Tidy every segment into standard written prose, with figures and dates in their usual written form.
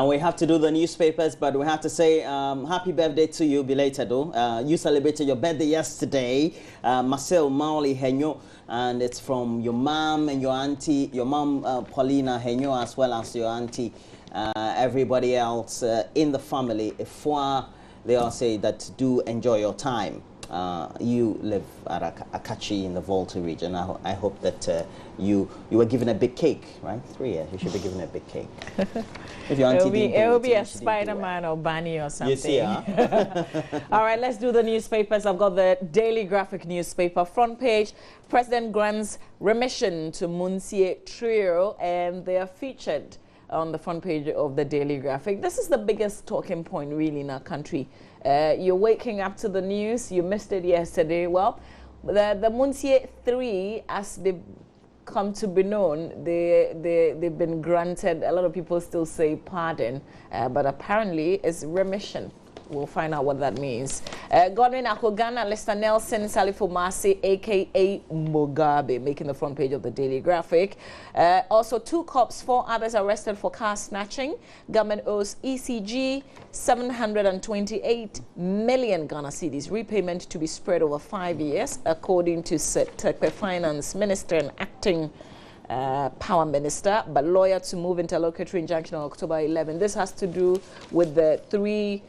And we have to do the newspapers, but we have to say happy birthday to you, belated though. You celebrated your birthday yesterday, Marcel Mauli Henyo, and it's from your mom and your auntie, your mom Paulina Henyo, as well as your auntie, everybody else in the family. If they all say that do enjoy your time. You live at Akachi in the Volta region. I hope that you were given a big cake, right? 3 years, you should be given a big cake. If your auntie it will be a Spider-Man or Bunny or something. You see, huh? All right, let's do the newspapers. I've got the Daily Graphic newspaper. Front page, President grants remission to Munsie trio, and they are featured on the front page of the Daily Graphic. This is the biggest talking point really in our country. You're waking up to the news. You missed it yesterday. Well, the Munsie 3, as they come to be known, they've been granted, a lot of people still say pardon, but apparently it's remission. We'll find out what that means. Godwin Akogana, Lester Nelson, Salifo Masi, a.k.a. Mugabe, making the front page of the Daily Graphic. Also, 2 cops, 4 others arrested for car snatching. Government owes ECG 728 million Ghana cedis. Repayment to be spread over 5 years, according to Tekpe Finance Minister and Acting Power Minister, but lawyer to move interlocutory injunction on October 11. This has to do with the 3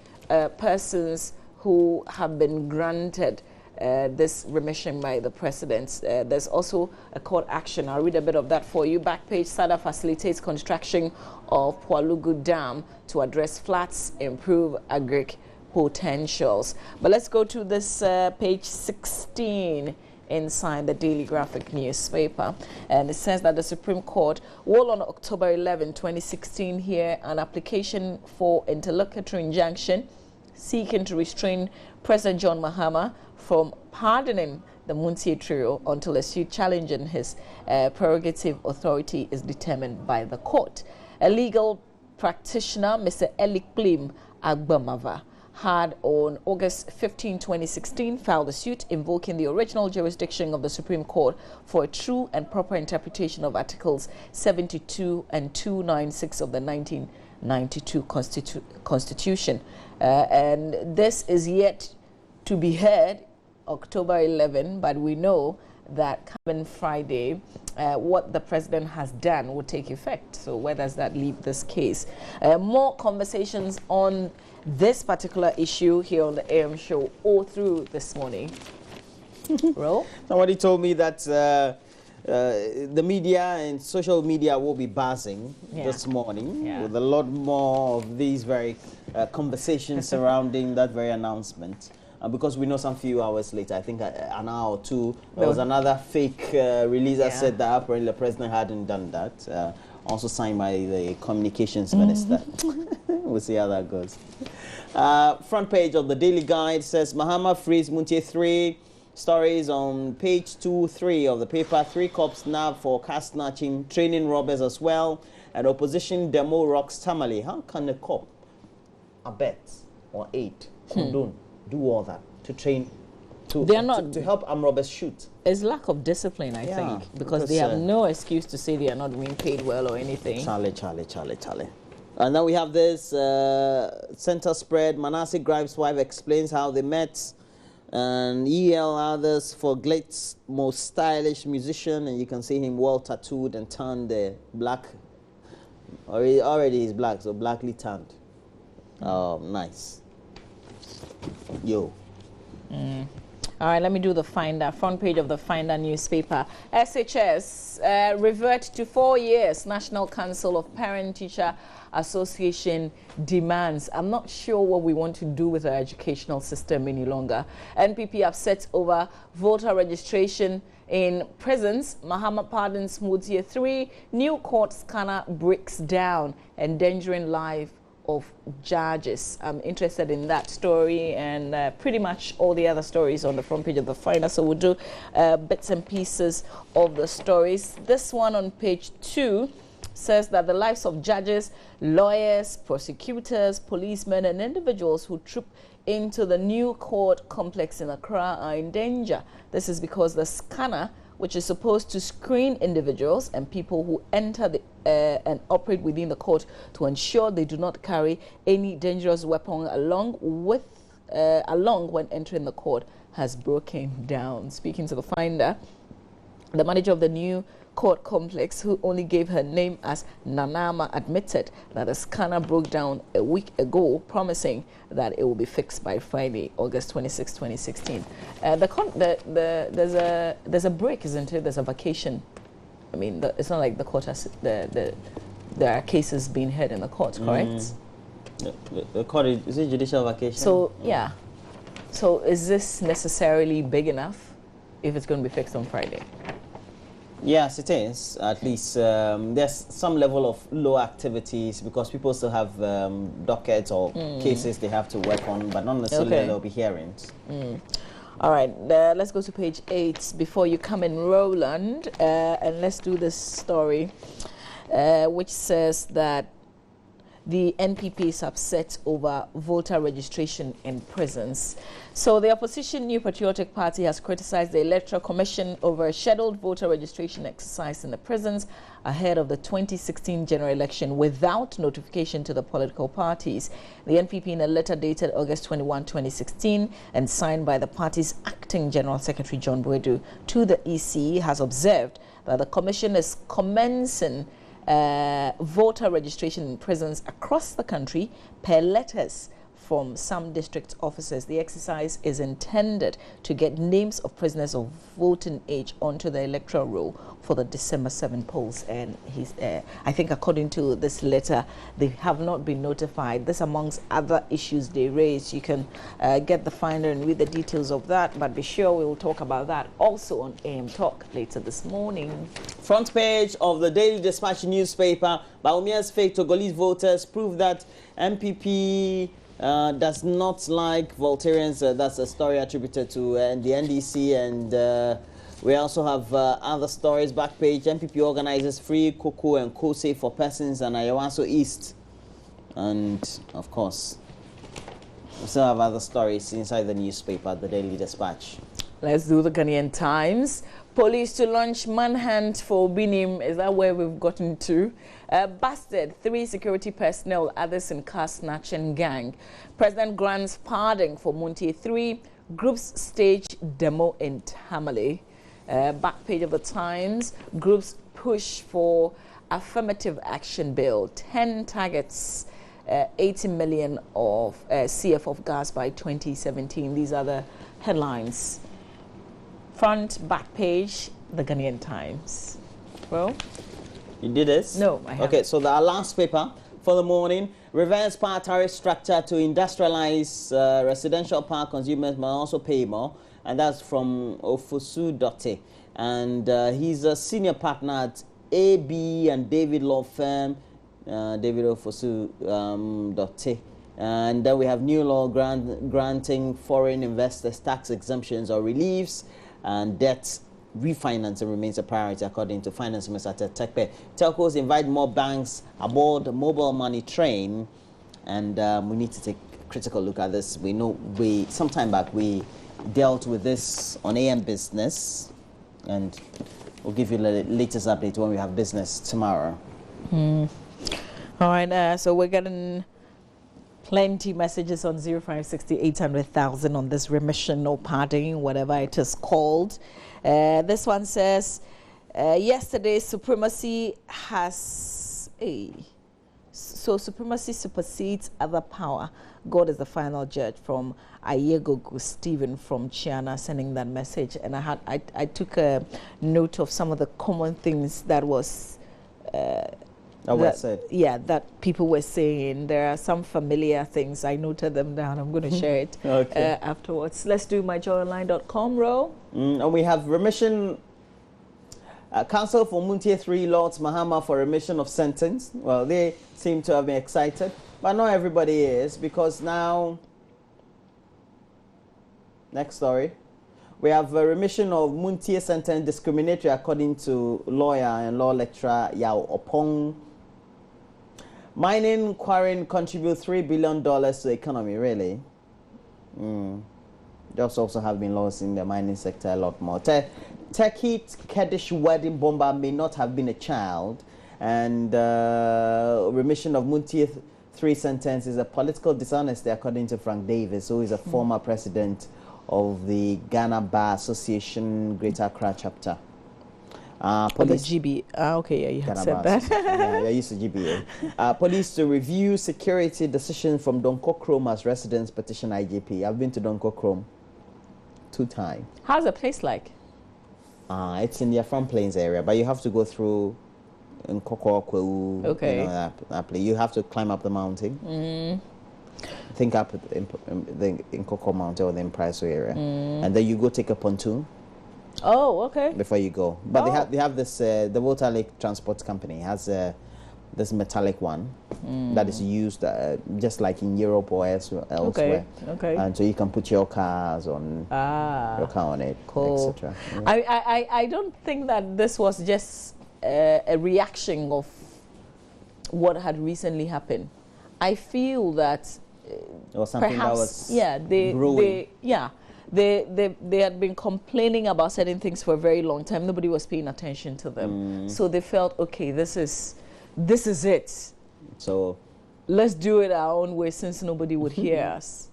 persons who have been granted this remission by the president. There's also a court action. I'll read a bit of that for you. Back page, SADA facilitates construction of Pualugu Dam to address floods, improve agric potentials. But let's go to this page 16 inside the Daily Graphic newspaper, and it says that the Supreme Court will on October 11, 2016 hear an application for interlocutory injunction seeking to restrain President John Mahama from pardoning the Munsie trio until a suit challenging his prerogative authority is determined by the court. A legal practitioner, Mr. Elik Plim Agbamava, had on August 15, 2016 filed a suit invoking the original jurisdiction of the Supreme Court for a true and proper interpretation of Articles 72 and 296 of the 1992 Constitution. And this is yet to be heard October 11, but we know that coming Friday, what the president has done will take effect. So where does that leave this case? More conversations on this particular issue here on the AM show all through this morning. Ro? Somebody told me that the media and social media will be buzzing this morning with a lot more of these very conversations surrounding that very announcement. Because we know some few hours later, I think an hour or two, there was another fake release that said that apparently the president hadn't done that. Also signed by the communications minister. We'll see how that goes. Front page of the Daily Guide says Mahama frees Muntie 3. Stories on page 2-3 of the paper. 3 cops nabbed for car snatching, training robbers as well. And opposition demo rocks Tamale. How can a cop abet or aid, condone, do all that to train, to help armed robbers shoot? It's lack of discipline, I think, because they have no excuse to say they are not being paid well or anything. Charlie. And then we have this center spread. Manasseh Grimes' wife explains how they met, and EL others for Glade's most stylish musician, and you can see him well tattooed and tanned black. Already he's black, so blackly tanned. Oh, nice. Yo. All right, let me do the Finder. Front page of the Finder newspaper. SHS revert to 4 years. National Council of Parent-Teacher Association demands. I'm not sure what we want to do with our educational system any longer. NPP upset over voter registration in prisons. Mahama pardons Munsie 3. New court scanner breaks down, endangering life of judges. I'm interested in that story and pretty much all the other stories on the front page of the Finder. So we'll do bits and pieces of the stories. This one on page 2 says that the lives of judges, lawyers, prosecutors, policemen, and individuals who troop into the new court complex in Accra are in danger. This is because the scanner, which is supposed to screen individuals and people who enter and operate within the court to ensure they do not carry any dangerous weapon along when entering the court, has broken down. Speaking to the Finder, the manager of the new court complex, who only gave her name as Nanama, admitted that the scanner broke down a week ago, promising that it will be fixed by Friday, August 26, 2016. There's a break, isn't it? There's a vacation. I mean, it's not like the court has there are cases being heard in the court, correct? The court is it judicial vacation? So yeah. So is this necessarily big enough if it's going to be fixed on Friday? Yes, it is. At least there's some level of low activities because people still have dockets or cases they have to work on, but not necessarily there'll be hearings. All right, let's go to page 8 before you come in, Roland, and let's do this story, which says that the NPP is upset over voter registration in prisons. So the opposition New Patriotic Party has criticized the Electoral Commission over a scheduled voter registration exercise in the prisons ahead of the 2016 general election without notification to the political parties. The NPP, in a letter dated August 21, 2016 and signed by the party's acting General Secretary John Boadu to the EC, has observed that the commission is commencing voter registration in prisons across the country per letters from some district officers. The exercise is intended to get names of prisoners of voting age onto the electoral roll for the December 7 polls. And I think according to this letter, they have not been notified. This amongst other issues they raised. You can get the Finder and read the details of that, but be sure we will talk about that also on AM Talk later this morning. Front page of the Daily Dispatch newspaper, Baumia's fake Togolese voters prove that MPP does not like Voltarians. That's a story attributed to the NDC, and we also have other stories. Back page, MPP organizes free cocoa and kose for persons in Ayawaso East. And, of course, we still have other stories inside the newspaper, the Daily Dispatch. Let's do the Ghanaian Times. Police to launch manhunt for Binim. Is that where we've gotten to? Busted 3 security personnel, others in car snatching gang. President grants pardon for Montier 3. Groups stage demo in Tamale. Back page of the Times. Groups push for affirmative action bill. 10 targets, 80 million of CF of gas by 2017. These are the headlines. Front, back page, the Ghanaian Times. Well, you did this? No, I haven't. Okay, so our last paper for the morning: reverse power tariff structure to industrialize residential power consumers must also pay more, and that's from Ofosu Dotte, and he's a senior partner at AB and David Law Firm, David Ofosu Dotte. And then we have new law granting foreign investors tax exemptions or reliefs, and debt refinancing remains a priority according to Finance Minister Tekpe. Telcos invite more banks aboard the mobile money train, and we need to take a critical look at this. We know some time back we dealt with this on AM Business, and we'll give you the latest update when we have business tomorrow. All right, so we're getting plenty messages on 0560 800,000 on this remission or pardoning, whatever it is called. This one says, yesterday supremacy has so supremacy supersedes other power. God is the final judge, from Ayegogu Stephen from Chiana, sending that message. And I took a note of some of the common things that was that people were saying. There are some familiar things. I noted them down. I'm going to share it afterwards. Let's do myjoyonline.com, Ro. And we have remission. Counsel for Montier 3 Lords Mahama for remission of sentence. Well, they seem to have been excited, but not everybody is, because now, next story, we have a remission of Montier sentence discriminatory according to lawyer and law lecturer Yao Opong. Mining, quarrying contribute $3 billion to the economy, really. Jobs also have been lost in the mining sector a lot more. Turkey Kurdish wedding bomber may not have been a child, and remission of Muntie 3 sentence is a political dishonesty, according to Frank Davis, who is a former president of the Ghana Bar Association Greater Accra chapter. Police, the GB. Okay, yeah, you had said that. Yeah, I used to GBA. Police to review security decision from Donko Chrome as residents petition IGP. I've been to Donko Chrome 2 times. How's the place like? It's in the Afram Plains area, but you have to go through Nkoko, Kwewu. Okay. You know, that place. You have to climb up the mountain. I think up in the Nkoko Mountain or the Impriso area. And then you go take a pontoon. Oh, okay. Before you go. But they have this, the Water Lake Transport Company has this metallic one that is used just like in Europe or elsewhere. Okay. And so you can put your cars on, your car on it, cool. etc. Yeah. I don't think that this was just a reaction of what had recently happened. I feel that or something perhaps, that was brewing. They had been complaining about certain things for a very long time. Nobody was paying attention to them. So they felt, okay, this is it. So let's do it our own way since nobody would hear us.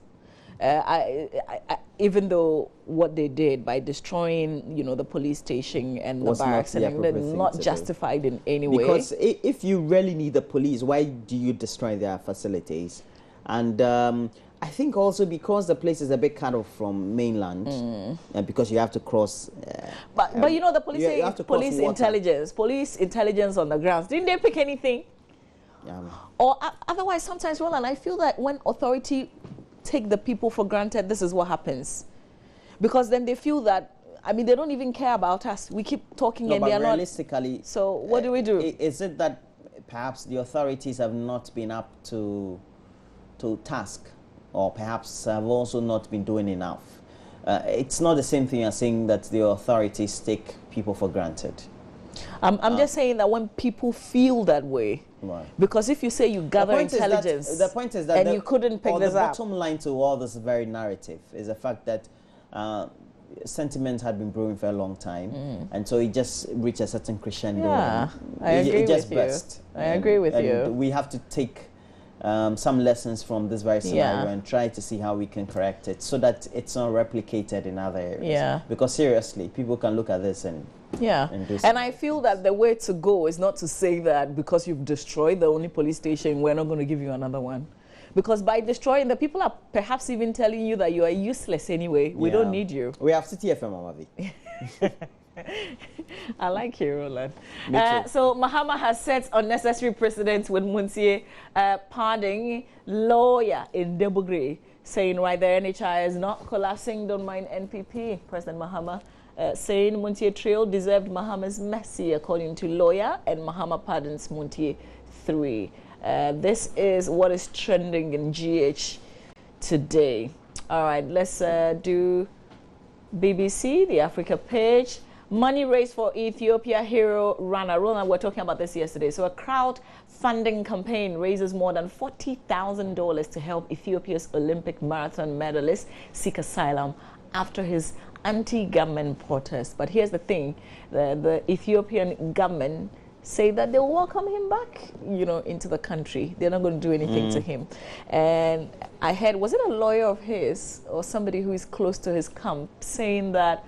Even though what they did by destroying, the police station and the barracks, and they're not justified in any way. Because if you really need the police, why do you destroy their facilities? And I think also because the place is a bit cut off from mainland, and because you have to cross. But the police intelligence on the grounds, didn't they pick anything? Or otherwise, sometimes, Roland, I feel that when authority take the people for granted, this is what happens, because then they feel that. I mean, they don't even care about us. We keep talking, and they are realistically, not. So what do we do? Is it that perhaps the authorities have not been up to task? Or perhaps have also not been doing enough. It's not the same thing as saying that the authorities take people for granted. I'm just saying that when people feel that way, right. Because if you say you gather intelligence, the point is that you couldn't pick this up. The bottom line to all this very narrative is the fact that sentiment had been brewing for a long time, and so it just reached a certain crescendo. Yeah, I agree with you. We have to take some lessons from this very scenario and try to see how we can correct it so that it's not replicated in other areas. Yeah. Because seriously, people can look at this and do something. And I feel that the way to go is not to say that because you've destroyed the only police station, we're not going to give you another one. Because by destroying, the people are perhaps even telling you that you are useless anyway. We don't need you. We have City FM, Amavi. I like you, Roland. So Mahama has set unnecessary precedents with Muntie pardon lawyer in Debugri, saying right there NHI is not collapsing, don't mind NPP. President Mahama saying Muntie Trail deserved Mahama's mercy according to lawyer, and Mahama pardons Muntie 3. This is what is trending in GH today. All right, let's do BBC, the Africa page. Money raised for Ethiopia hero runner. Roland, we were talking about this yesterday. So a crowdfunding campaign raises more than $40,000 to help Ethiopia's Olympic marathon medalist seek asylum after his anti-government protest. But here's the thing, the Ethiopian government say that they'll welcome him back, into the country. They're not going to do anything to him. And I heard, was it a lawyer of his or somebody who is close to his camp saying that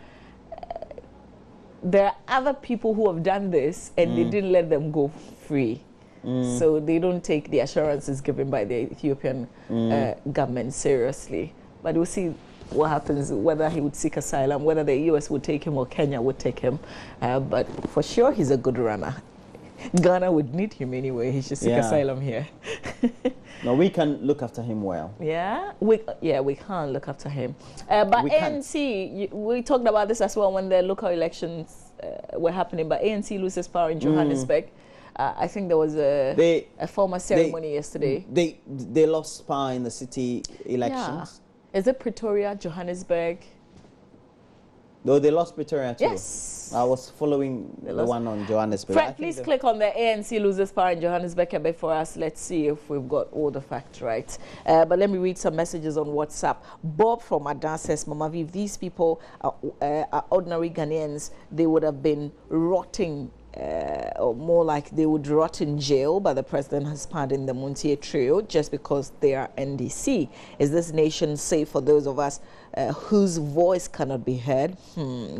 there are other people who have done this and they didn't let them go free. So they don't take the assurances given by the Ethiopian government seriously. But we'll see what happens, whether he would seek asylum, whether the US would take him or Kenya would take him. But for sure, he's a good runner. Ghana would need him anyway. He should seek asylum here. No, we can look after him well. Yeah, we can look after him. But ANC, we talked about this as well when the local elections were happening. But ANC loses power in Johannesburg. I think there was a formal ceremony yesterday. They lost power in the city elections. Yeah. Is it Pretoria, Johannesburg? Though they lost Pretoria too. Yes. I was following the one on Johannesburg. Fred, please click on the ANC loses power in Johannesburg a bit for us. Let's see if we've got all the facts right. But let me read some messages on WhatsApp. Bob from Adan says, Mama V, if these people are ordinary Ghanaians, they would have been rotting, or more like they would rot in jail, but the president has pardoned the Montier trio just because they are NDC. Is this nation safe for those of us whose voice cannot be heard?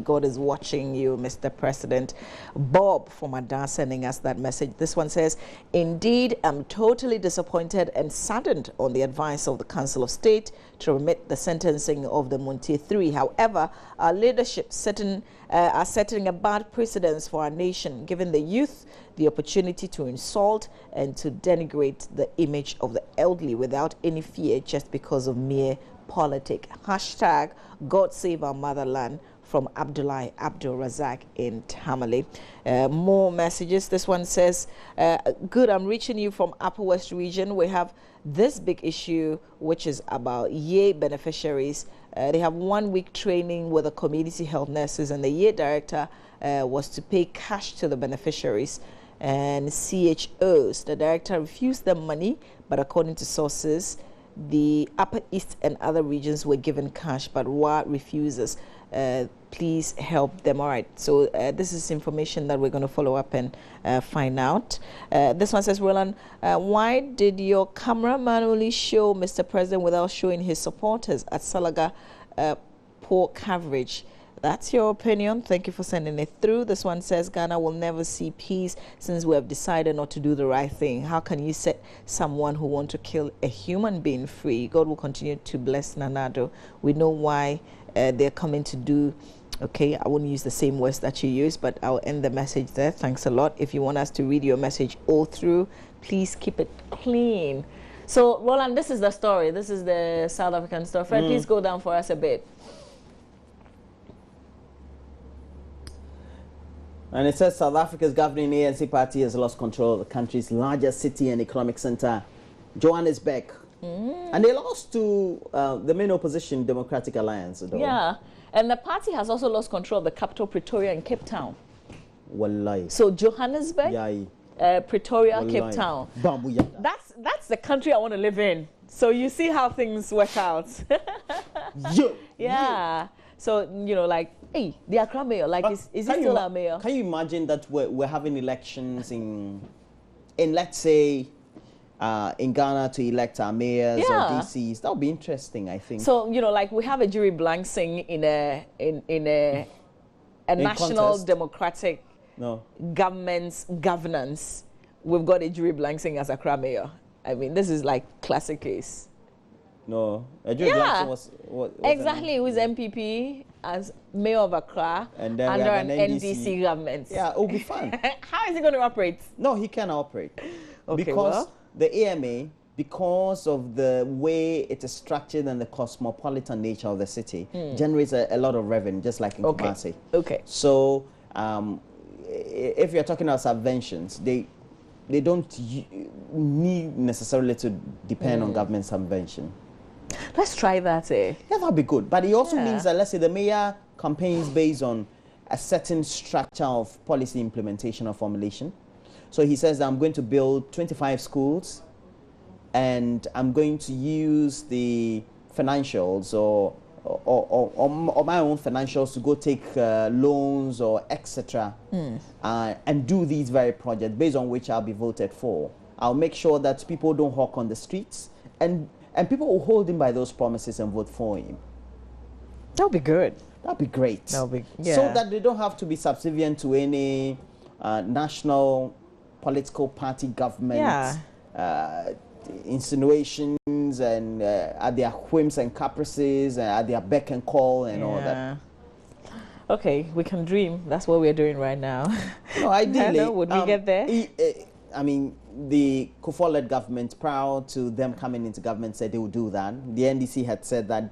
God is watching you, Mr. President. Bob from Adan sending us that message. This one says, indeed, I'm totally disappointed and saddened on the advice of the Council of State to remit the sentencing of the Montier 3. However, our leadership are setting a bad precedence for our nation, giving the youth the opportunity to insult and to denigrate the image of the elderly without any fear just because of mere politic. Hashtag God Save Our Motherland from Abdullah Abdul Razak in Tamale. More messages. This one says, good, I'm reaching you from Upper West region. We have this big issue which is about YEA beneficiaries. They have 1 week training with the community health nurses, and the YEA director was to pay cash to the beneficiaries and CHOs. The director refused them money, but according to sources, the Upper East and other regions were given cash, but WA refuses. Please help them. All right, so this is information that we're going to follow up and find out. This one says, Roland, why did your cameraman only show Mr. President without showing his supporters at Salaga? Poor coverage. That's your opinion. Thank you for sending it through. This one says, Ghana will never see peace since we have decided not to do the right thing. How can you set someone who wants to kill a human being free? God will continue to bless Nanado. We know why they're coming to do. Okay, I won't use the same words that you use, but I'll end the message there. Thanks a lot. If you want us to read your message all through, please keep it clean. So, Roland, this is the story. This is the South African story. Fred, please go down for us a bit. And it says South Africa's governing ANC party has lost control of the country's largest city and economic center, Johannesburg. And they lost to the main opposition, Democratic Alliance. Though. Yeah, and the party has also lost control of the capital, Pretoria, and Cape Town. Wallahi. So Johannesburg, Pretoria, Wallahi. Cape Town. That's the country I want to live in. So you see how things work out. Yeah. So, you know, like, hey, the Accra mayor, like, is he still our mayor? Can you imagine that we're having elections in let's say, in Ghana to elect our mayors or DCs? That would be interesting, I think. So, you know, like, we have a jury blank thing in a national contest. Democratic government's governance. We've got a jury blank thing as Accra mayor. I mean, this is like classic case. No, a jury blank was exactly. It was MPP as mayor of Accra and then under an NDC government. Yeah, it will be fun. How is he going to operate? No, he cannot operate. Okay, because the AMA, because of the way it is structured and the cosmopolitan nature of the city, generates a lot of revenue, just like in Kumasi. Okay. So, if you're talking about subventions, they don't need necessarily to depend on government subvention. Let's try that, eh? Yeah, that'd be good. But it also means that, let's say, the mayor campaigns based on a certain structure of policy implementation or formulation. So he says, I'm going to build 25 schools, and I'm going to use the financials or my own financials to go take loans or etc. And do these very projects based on which I'll be voted for. I'll make sure that people don't hawk on the streets, and people will hold him by those promises and vote for him. That would be good. That would be great. That would be, so that they don't have to be subservient to any national political party government insinuations and at their whims and caprices and at their beck and call and all that. Okay, we can dream. That's what we're doing right now. No, ideally, would we get there? I mean, the Kufuor-led government, prior to them coming into government, said they would do that. The NDC had said that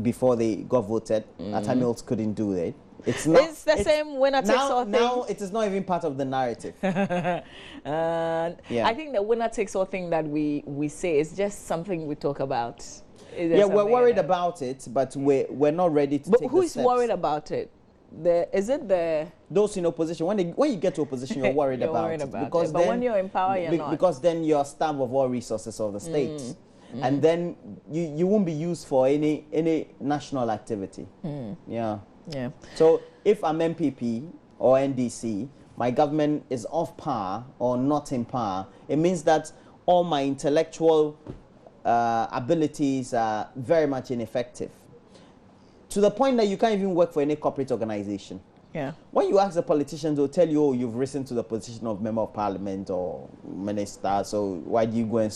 before they got voted, Tamils couldn't do it. It's the same winner takes all thing. Now it is not even part of the narrative. I think the winner takes all thing that we say is just something we talk about. Yeah, we're worried about it, but we're not ready to take the steps. But who's worried about it? Is it those in opposition? When you get to opposition, you're worried about it. Because but when you're in power, you're not. Because then you're starved of all resources of the state. And then you won't be used for any national activity. Yeah. So if I'm MPP or NDC, my government is off power or not in power, it means that all my intellectual abilities are very much ineffective. To the point that you can't even work for any corporate organization. Yeah. When you ask the politicians, they'll tell you, oh, you've risen to the position of member of parliament or minister, so why do you go and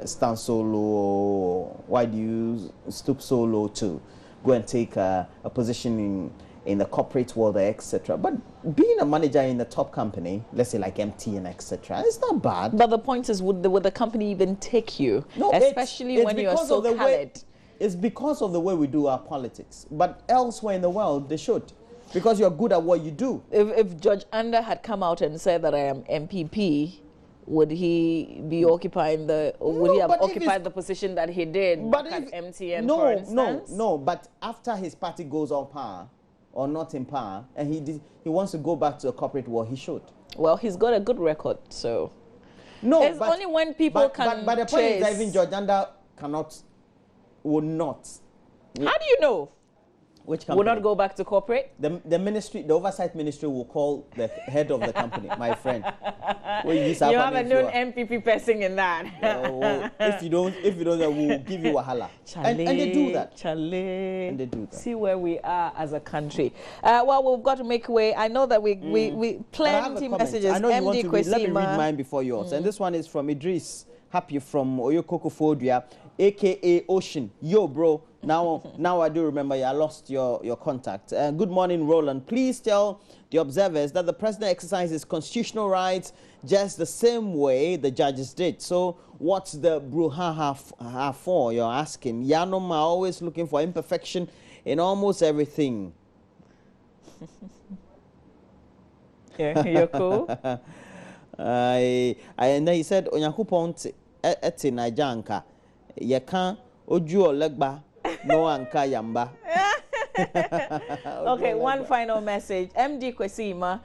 stand solo? Or why do you stoop so low to go and take a position in the corporate world, etc.? But being a manager in a top company, let's say like MTN, etc., it's not bad. But the point is, would the company even take you? No, especially it's when you're so colored. It's because of the way we do our politics. But elsewhere in the world, they should. Because you're good at what you do. If Judge Anda had come out and said that I am MPP, would he be occupying would he have occupied the position that he did back at MTN, for instance? No. But after his party goes on power, or not in power, and he wants to go back to the corporate world, he should. Well, he's got a good record, so. No, it's only when people can. But the point is that even Judge Anda would not. How do you know? Which company? Will not go back to corporate? The ministry, the oversight ministry will call the head of the company, my friend. You have a known MPP person in that. If you don't, we'll give you wahala. And they do that. And they do that. See where we are as a country. Well, we've got to make way. I know that we plenty messages. I know you want to read. Let me read mine before yours. And this one is from Idris Happy from Oyokoko Fodria, aka Ocean. Yo, bro. Now I do remember I lost your contact. Good morning, Roland. Please tell the observers that the president exercises constitutional just the same way the judges did. So what's the brouhaha for, you're asking? Yanom are always looking for imperfection in almost everything. Yeah, you're cool. And then he said, Onyakupon eti najanka yeka oju olegba no anka yamba. Okay, one final message. MD Kwesima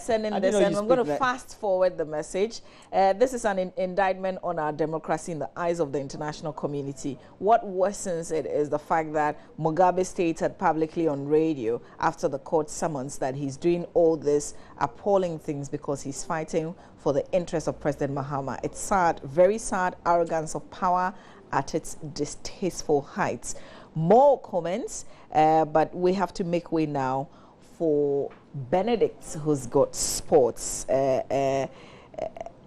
sending this, and I'm going to fast forward the message. This is an indictment on our democracy in the eyes of the international community. What worsens it is the fact that Mugabe stated publicly on radio after the court summons that he's doing all this appalling things because he's fighting for the interest of President Mahama. It's sad, very sad, arrogance of power at its distasteful heights. More comments, but we have to make way now for Benedict, who's got sports, and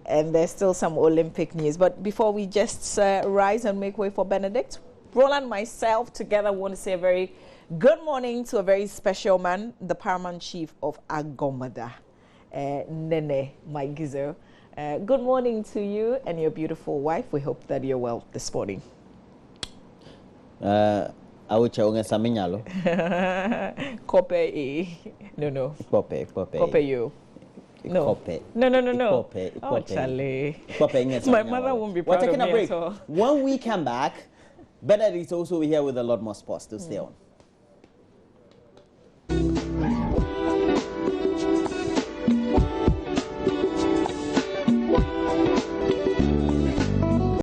there's still some Olympic news. But before we just rise and make way for Benedict, Roland and myself together want to say a very good morning to a very special man, the Paramount Chief of Agomada, Nene Maigizo. Good morning to you and your beautiful wife. We hope that you're well this morning. Aucha unge saminyalo. Kope e. No. Kope you. No. Kope. No. Kope. Oh, Charlie. My mother won't be proud of me. We're taking a break. When we come back, Benedict is also here with a lot more sports to stay on.